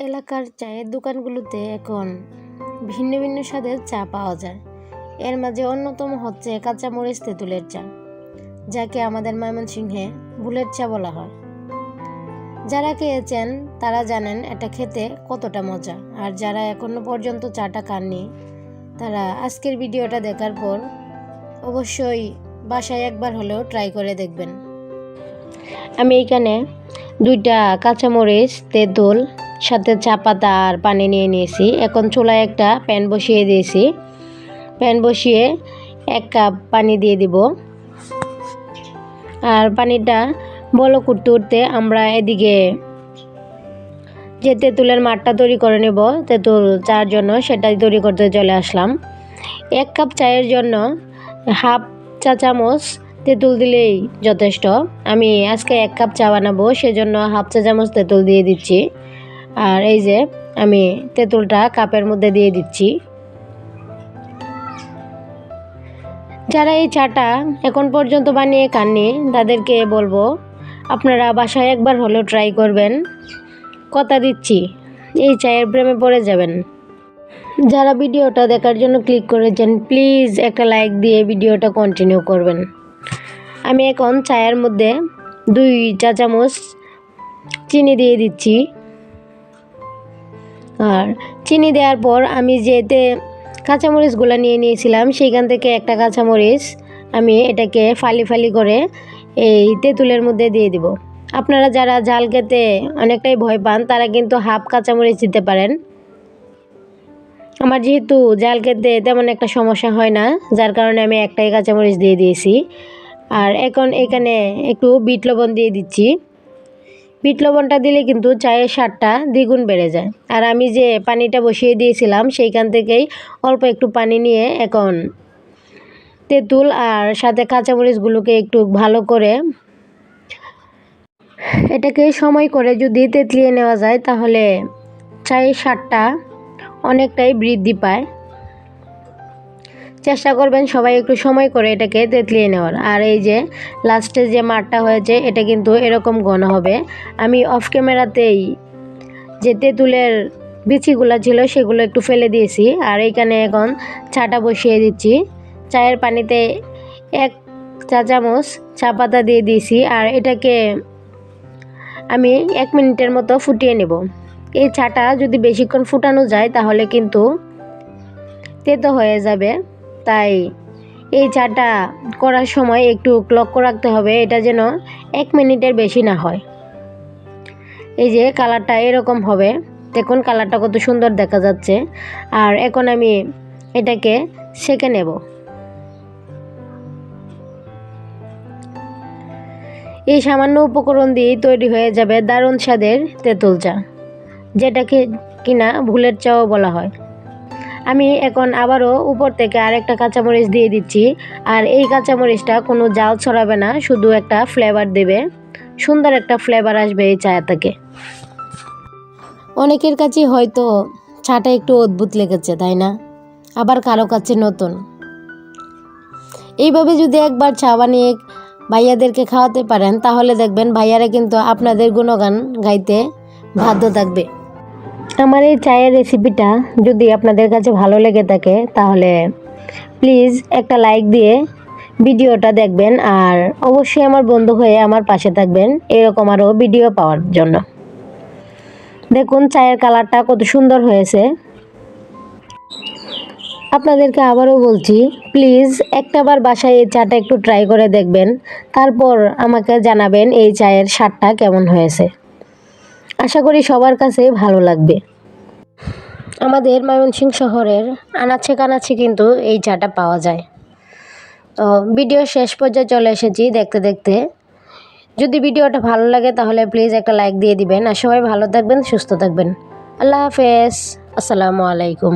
এলাকার চায়ের দোকানগুলোতে এখন ভিন্ন ভিন্ন স্বাদের চা পাওয়া যায়। এর মাঝে অন্যতম হচ্ছে কাঁচামরিচ তেঁতুলের চা, যাকে আমাদের ময়মনসিংহে বুলেট চা বলা হয়। যারা খেয়েছেন তারা জানেন এটা খেতে কতটা মজা, আর যারা এখনো পর্যন্ত চাটা খাননি তারা আজকের ভিডিওটা দেখার পর অবশ্যই বাসায় একবার হলেও ট্রাই করে দেখবেন। আমি এখানে 2টা কাঁচামরিচ, তেঁতুল, সাথে চা পাতা আর পানি নিয়ে নিয়েছি। এখন চুলায় একটা প্যান বসিয়ে দিয়েছি। প্যান বসিয়ে 1 কাপ পানি দিয়ে দিব। আর পানিটা বলক উঠতে উঠতে আমরা এদিকে যে তেঁতুলের মাঠটা তৈরি করে নেব তেঁতুল চার জন্য, সেটাই তৈরি করতে চলে আসলাম। 1 কাপ চায়ের জন্য হাফ চা চামচ তেঁতুল দিলেই যথেষ্ট। আমি আজকে 1 কাপ চা বানাবো, সেজন্য হাফ চা চামচ তেঁতুল দিয়ে দিচ্ছি। আর এই যে আমি তেঁতুলটা কাপের মধ্যে দিয়ে দিচ্ছি। যারা এই চাটা এখন পর্যন্ত বানিয়ে খাননি তাদেরকে বলবো আপনারা বাসায় একবার হলেও ট্রাই করবেন। কথা দিচ্ছি এই চায়ের প্রেমে পড়ে যাবেন। যারা ভিডিওটা দেখার জন্য ক্লিক করেছেন প্লিজ একটা লাইক দিয়ে ভিডিওটা কন্টিনিউ করবেন। আমি এখন চায়ের মধ্যে 2 চা চামচ চিনি দিয়ে দিচ্ছি। আর চিনি দেওয়ার পর আমি যেতে কাঁচামরিচগুলো নিয়ে নিয়েছিলাম সেইখান থেকে একটা কাঁচামরিচ আমি এটাকে ফালি ফালি করে এই তেঁতুলের মধ্যে দিয়ে দিব। আপনারা যারা ঝাল খেতে অনেকটাই ভয় পান তারা কিন্তু হাফ কাঁচামরিচ দিতে পারেন। আমার যেহেতু ঝাল খেতে তেমন একটা সমস্যা হয় না, যার কারণে আমি একটাই কাঁচামরিচ দিয়ে দিয়েছি। আর এখন এখানে একটু বিট লবণ দিয়ে দিচ্ছি। বিট লবণটা দিলে কিন্তু চায়ের স্বাদটা দ্বিগুণ বেড়ে যায়। আর আমি যে পানিটা বসিয়ে দিয়েছিলাম সেইখান থেকেই অল্প একটু পানি নিয়ে এখন তেঁতুল আর সাথে কাঁচামরিচগুলোকে একটু ভালো করে এটাকে সময় করে যদি তেঁতলিয়ে নেওয়া যায় তাহলে চায়ের স্বাদটা অনেকটাই বৃদ্ধি পায়। চেষ্টা করবেন সবাই একটু সময় করে এটাকে তেঁতলিয়ে নেওয়ার। আর এই যে লাস্টে যে মাঠটা হয়েছে এটা কিন্তু এরকম ঘন হবে। আমি অফ ক্যামেরাতেই যে তেঁতুলের বিচিগুলো ছিল সেগুলো একটু ফেলে দিয়েছি। আর এইখানে এখন চাটা বসিয়ে দিচ্ছি। চায়ের পানিতে 1 চা চামচ চা পাতা দিয়ে দিয়েছি। আর এটাকে আমি 1 মিনিটের মতো ফুটিয়ে নেব। এই চাটা যদি বেশিক্ষণ ফুটানো যায় তাহলে কিন্তু তেতো হয়ে যাবে, তাই এই চাটা করার সময় একটু লক্ষ্য রাখতে হবে এটা যেন 1 মিনিটের বেশি না হয়। এই যে কালারটা এরকম হবে, দেখুন কালারটা কত সুন্দর দেখা যাচ্ছে। আর এখন আমি এটাকে সেঁকে নেব। এই সামান্য উপকরণ দিয়েই তৈরি হয়ে যাবে দারুণ স্বাদের তেঁতুল চা, যেটাকে কিনা বুলেট চাও বলা হয়। আমি এখন আবারও উপর থেকে আরেকটা কাঁচামরিচ দিয়ে দিচ্ছি। আর এই কাঁচামরিচটা কোনো জাল ছড়াবে না, শুধু একটা ফ্লেভার দেবে, সুন্দর একটা ফ্লেভার আসবে এই চা থেকে। অনেকের কাছে হয়তো চাটা একটু অদ্ভুত লেগেছে, তাই না? আবার কারো কাছে নতুন। এইভাবে যদি একবার চা বানিয়ে ভাইয়াদেরকে খাওয়াতে পারেন তাহলে দেখবেন ভাইয়ারা কিন্তু আপনাদের গুণগান গাইতে বাধ্য থাকবে। আমার এই চায়ের রেসিপিটা যদি আপনাদের কাছে ভালো লেগে থাকে তাহলে প্লিজ একটা লাইক দিয়ে ভিডিওটা দেখবেন। আর অবশ্যই আমার বন্ধু হয়ে আমার পাশে থাকবেন এরকম আরও ভিডিও পাওয়ার জন্য। দেখুন চায়ের কালারটা কত সুন্দর হয়েছে। আপনাদেরকে আবারও বলছি প্লিজ একটাবার বাসায় এই চাটা একটু ট্রাই করে দেখবেন, তারপর আমাকে জানাবেন এই চায়ের স্বাদটা কেমন হয়েছে। আশা করি সবার কাছে ভালো লাগবে। আমাদের ময়মনসিংহ শহরের আনাচে কানাচে কিন্তু এই চাটা পাওয়া যায়। তো ভিডিও শেষ পর্যায়ে চলে এসেছি দেখতে দেখতে। যদি ভিডিওটা ভালো লাগে তাহলে প্লিজ একটা লাইক দিয়ে দিবেন। আর সবাই ভালো থাকবেন, সুস্থ থাকবেন। আল্লাহ হাফেজ, আসসালামু আলাইকুম।